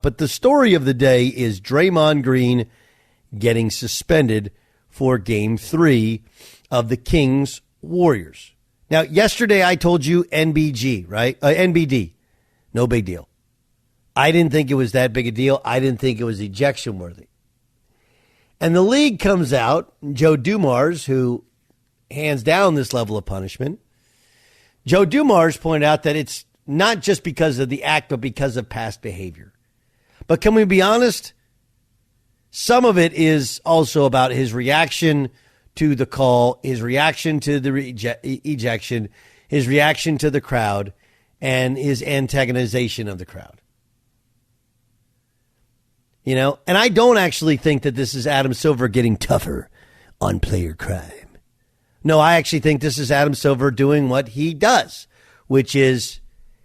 But the story of the day is Draymond Green getting suspended for Game 3 of the Kings Warriors. Now, yesterday I told you NBG, right? NBD. No big deal. I didn't think it was that big a deal. I didn't think it was ejection worthy. And the league comes out, Joe Dumars, who hands down this level of punishment. Joe Dumars pointed out that it's not just because of the act, but because of past behavior. But can we be honest? Some of it is also about his reaction to the call, his reaction to the ejection, his reaction to the crowd, and his antagonization of the crowd. You know, and I don't actually think that this is Adam Silver getting tougher on player crime. No, I actually think this is Adam Silver doing what he does, which is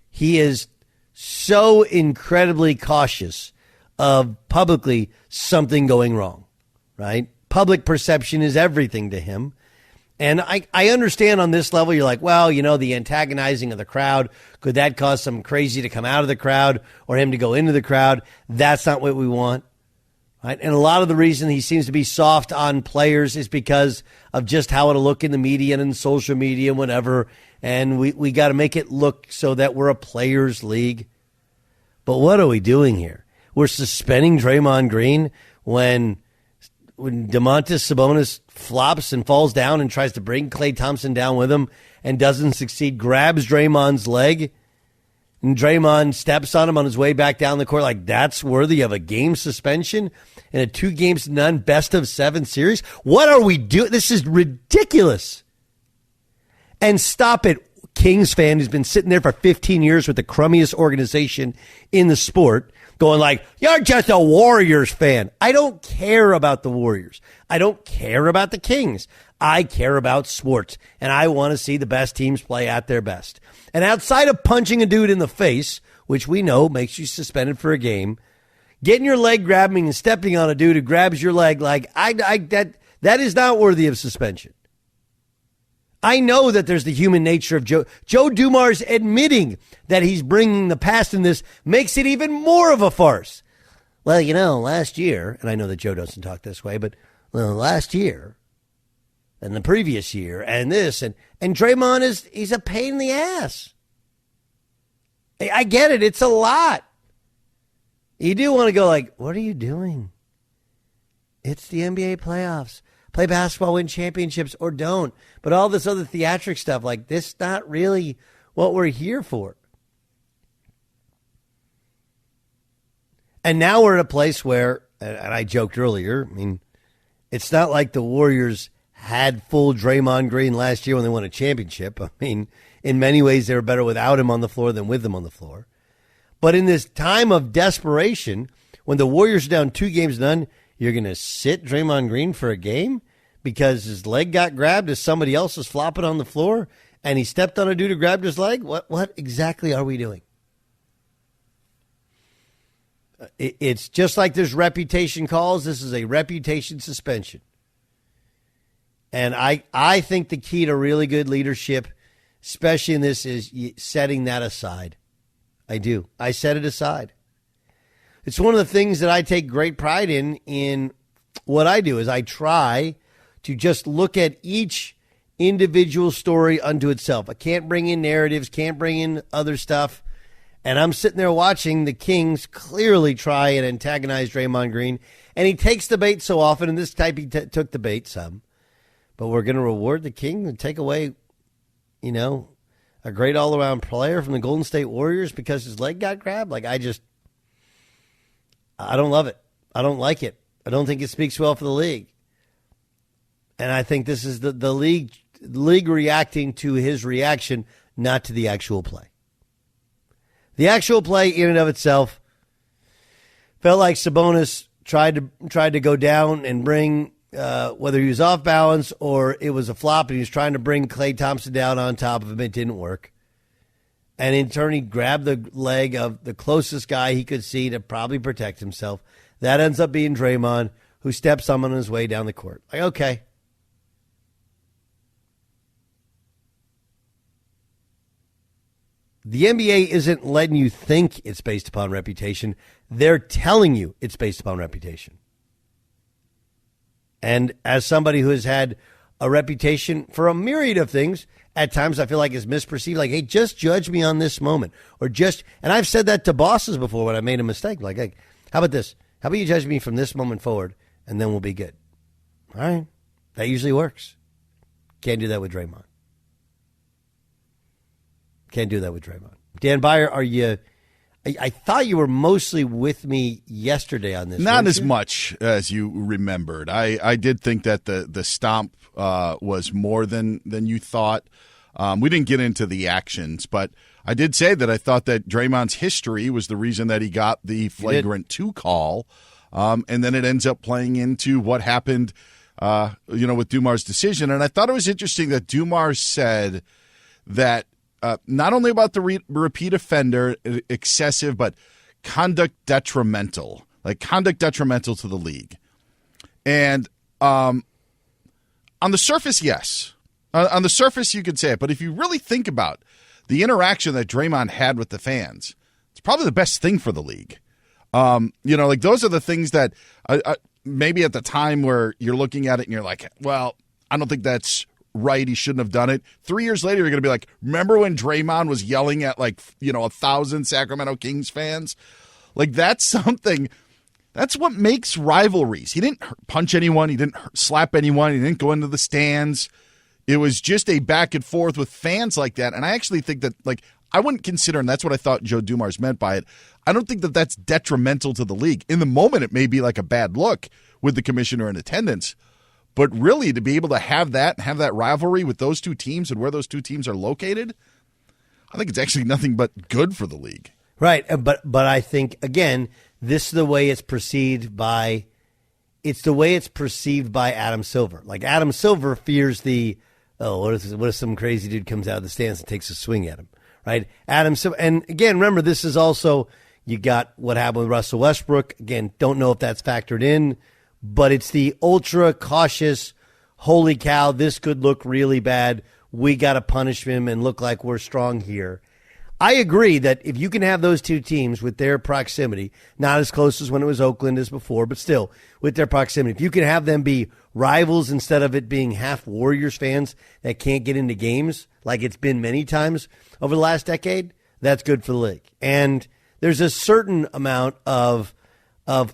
he is so incredibly cautious of publicly something going wrong, right? Public perception is everything to him. And I understand on this level, you're like, well, you know, the antagonizing of the crowd, could that cause some crazy to come out of the crowd or him to go into the crowd? That's not what we want, right? And a lot of the reason he seems to be soft on players is because of just how it'll look in the media and in social media and whatever. And we got to make it look so that we're a players' league. But what are we doing here? We're suspending Draymond Green when Domantas Sabonis flops and falls down and tries to bring Klay Thompson down with him and doesn't succeed, grabs Draymond's leg, and Draymond steps on him on his way back down the court. Like, that's worthy of a game suspension in a 2-games-to-none best-of-7 series? What are we doing? This is ridiculous. And stop it, Kings fan who's been sitting there for 15 years with the crummiest organization in the sport, going like, you're just a Warriors fan. I don't care about the Warriors. I don't care about the Kings. I care about sports, and I want to see the best teams play at their best. And outside of punching a dude in the face, which we know makes you suspended for a game, getting your leg grabbing and stepping on a dude who grabs your leg, like that is not worthy of suspension. I know that there's the human nature of Joe Dumars admitting that he's bringing the past in this makes it even more of a farce. Well, you know, last year, and I know that Joe doesn't talk this way, but last year and the previous year and this and Draymond he's a pain in the ass. I get it. It's a lot. You do want to go like, what are you doing? It's the NBA playoffs. Play basketball, win championships, or don't. But all this other theatric stuff, like this, not really what we're here for. And now we're in a place where, and I joked earlier, I mean, it's not like the Warriors had full Draymond Green last year when they won a championship. I mean, in many ways, they were better without him on the floor than with him on the floor. But in this time of desperation, when the Warriors are down 2-games-to-none, you're going to sit Draymond Green for a game because his leg got grabbed as somebody else was flopping on the floor and he stepped on a dude who grabbed his leg? What exactly are we doing? It's just like there's reputation calls. This is a reputation suspension. And I think the key to really good leadership, especially in this, is setting that aside. I do. I set it aside. It's one of the things that I take great pride in what I do is I try to just look at each individual story unto itself. I can't bring in narratives, can't bring in other stuff. And I'm sitting there watching the Kings clearly try and antagonize Draymond Green. And he takes the bait so often, and this type he took the bait some. But we're going to reward the King and take away, you know, a great all-around player from the Golden State Warriors because his leg got grabbed? Like, I don't love it. I don't like it. I don't think it speaks well for the league. And I think this is the league reacting to his reaction, not to the actual play. The actual play in and of itself felt like Sabonis tried to go down and bring, whether he was off balance or it was a flop and he was trying to bring Klay Thompson down on top of him. It didn't work. And in turn, he grabbed the leg of the closest guy he could see to probably protect himself. That ends up being Draymond, who steps on his way down the court. Like, okay. The NBA isn't letting you think it's based upon reputation. They're telling you it's based upon reputation. And as somebody who has had a reputation for a myriad of things, at times I feel like it's misperceived. Like, hey, just judge me on this moment. And I've said that to bosses before when I made a mistake. Like, hey, how about this? How about you judge me from this moment forward, and then we'll be good. All right. That usually works. Can't do that with Draymond. Can't do that with Draymond. Dan Byer, are you... I thought you were mostly with me yesterday on this. Not as much as you remembered. I did think that the stomp was more than you thought. We didn't get into the actions, but I did say that I thought that Draymond's history was the reason that he got the flagrant 2 call, and then it ends up playing into what happened with Dumar's decision. And I thought it was interesting that Dumar said that not only about the repeat offender, excessive, but conduct detrimental, to the league. And on the surface, yes. On the surface, you could say it. But if you really think about the interaction that Draymond had with the fans, it's probably the best thing for the league. Those are the things that maybe at the time where you're looking at it and you're like, well, I don't think that's right. He shouldn't have done it. 3 years later, you're going to be like, remember when Draymond was yelling at 1,000 Sacramento Kings fans? Like, that's something. That's what makes rivalries. He didn't punch anyone. He didn't slap anyone. He didn't go into the stands. It was just a back and forth with fans like that. And I actually think that, I wouldn't consider, and that's what I thought Joe Dumars meant by it, I don't think that that's detrimental to the league. In the moment, it may be like a bad look with the commissioner in attendance. But really, to be able to have that rivalry with those two teams and where those two teams are located, I think it's actually nothing but good for the league. Right, but I think, again, this is the way it's perceived by Adam Silver. Like, Adam Silver fears what if some crazy dude comes out of the stands and takes a swing at him, right? Adam Silver, and again, remember, this is also, you got what happened with Russell Westbrook. Again, don't know if that's factored in, but it's the ultra cautious, holy cow, this could look really bad. We got to punish him and look like we're strong here. I agree that if you can have those two teams with their proximity, not as close as when it was Oakland as before, but still with their proximity, if you can have them be rivals instead of it being half Warriors fans that can't get into games like it's been many times over the last decade, that's good for the league. And there's a certain amount of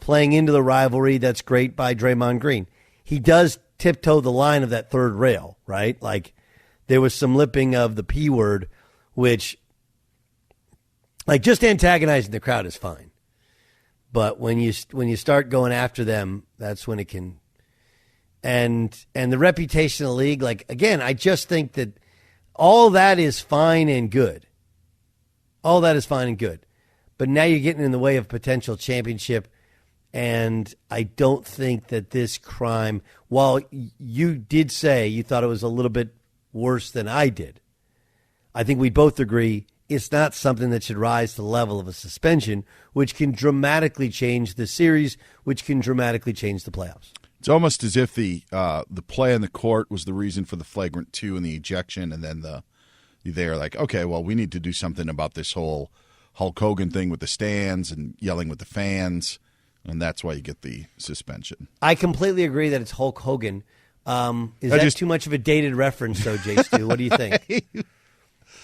playing into the rivalry that's great by Draymond Green. He does tiptoe the line of that third rail, right? Like, there was some lipping of the P word, which, like, just antagonizing the crowd is fine. But when you start going after them, that's when it can. And the reputation of the league, like, again, I just think that all that is fine and good. All that is fine and good. But now you're getting in the way of potential championship. And I don't think that this crime, while you did say you thought it was a little bit worse than I did, I think we both agree it's not something that should rise to the level of a suspension, which can dramatically change the series, which can dramatically change the playoffs. It's almost as if the play on the court was the reason for the flagrant 2 and the ejection, and then they're like, okay, well, we need to do something about this whole Hulk Hogan thing with the stands and yelling with the fans, and that's why you get the suspension. I completely agree that it's Hulk Hogan. Is that too much of a dated reference, though, J-Stu? What do you think?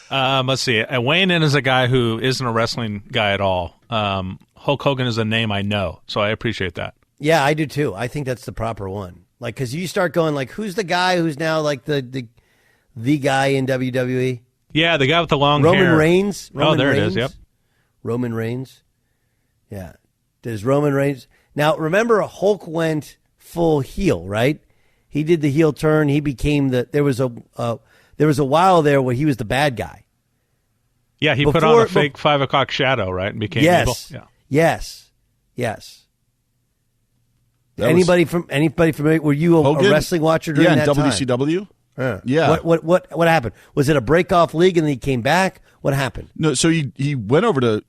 Let's see. Weighing in as a guy who isn't a wrestling guy at all, Hulk Hogan is a name I know, so I appreciate that. Yeah, I do too. I think that's the proper one. Like, because you start going, like, who's the guy who's now like the guy in WWE? Yeah, the guy with the long hair. Roman Reigns. It is. Yep. Roman Reigns. Yeah. Does Roman Reigns now? Remember, Hulk went full heel, right? He did the heel turn. He became there was a while there where he was the bad guy. Yeah, he put on a fake 5 o'clock shadow, right, and became evil. Yeah. Yes. Anybody familiar? Were you a wrestling watcher during that time? WCW. Yeah. What happened? Was it a break-off league and then he came back? What happened? No, so he went over to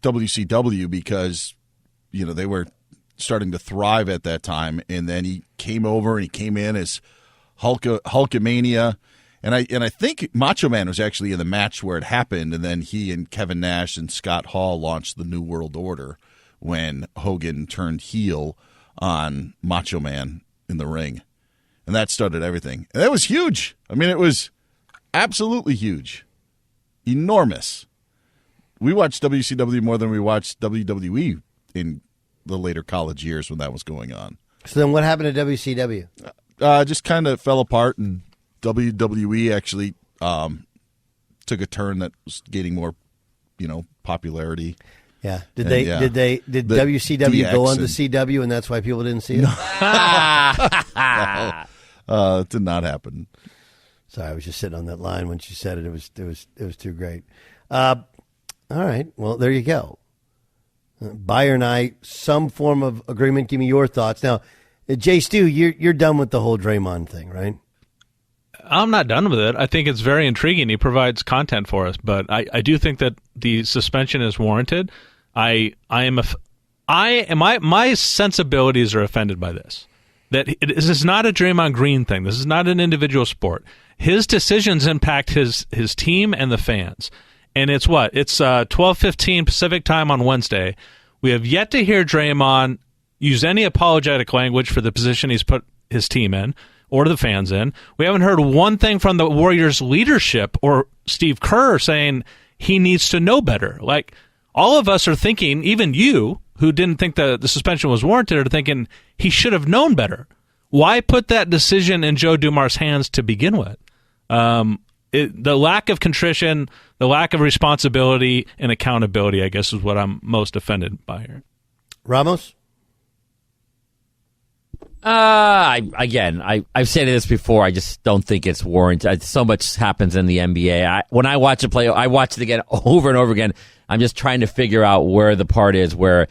WCW because they were starting to thrive at that time, and then he came over and he came in as Hulkamania, And I think Macho Man was actually in the match where it happened, and then he and Kevin Nash and Scott Hall launched the New World Order when Hogan turned heel on Macho Man in the ring. And that started everything. And that was huge. I mean, it was absolutely huge. Enormous. We watched WCW more than we watched WWE in the later college years when that was going on. So then what happened to WCW? Just kind of fell apart, and WWE actually took a turn that was gaining more, popularity. Yeah. Did WCW go on to CW, and that's why people didn't see it? No. It did not happen. Sorry, I was just sitting on that line when she said it. It was too great. All right. Well, there you go. Buyer and I, some form of agreement. Give me your thoughts. Now, Jay Stu, you're done with the whole Draymond thing, right? I'm not done with it. I think it's very intriguing. He provides content for us, but I do think that the suspension is warranted. My sensibilities are offended by this. That this is not a Draymond Green thing. This is not an individual sport. His decisions impact his team and the fans. And it's what? It's 12:15 Pacific time on Wednesday. We have yet to hear Draymond use any apologetic language for the position he's put his team in or the fans in. We haven't heard one thing from the Warriors leadership or Steve Kerr saying he needs to know better. Like, all of us are thinking, even you, who didn't think the suspension was warranted, are thinking he should have known better. Why put that decision in Joe Dumars' hands to begin with? The lack of contrition, the lack of responsibility and accountability, I guess, is what I'm most offended by here. Ramos? I've said this before. I just don't think it's warranted. So much happens in the NBA. When I watch a play, I watch it again over and over again. I'm just trying to figure out where the part is where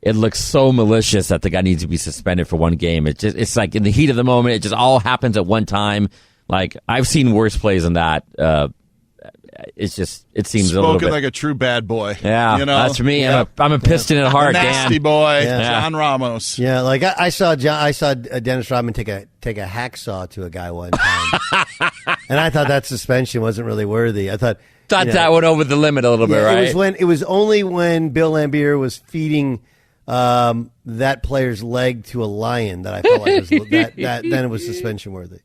it looks so malicious that the guy needs to be suspended for one game. It's like in the heat of the moment, it just all happens at one time. Like, I've seen worse plays than that. It seems spoken a little bit like a true bad boy. Yeah, that's me. Yeah. I'm a Piston at heart, nasty Dan. boy, Yeah. John Ramos. Yeah, like I saw Dennis Rodman take a hacksaw to a guy one time, and I thought that suspension wasn't really worthy. I thought that went over the limit a little bit, right? It was only when Bill Laimbeer was feeding that player's leg to a lion that I felt like then it was suspension worthy.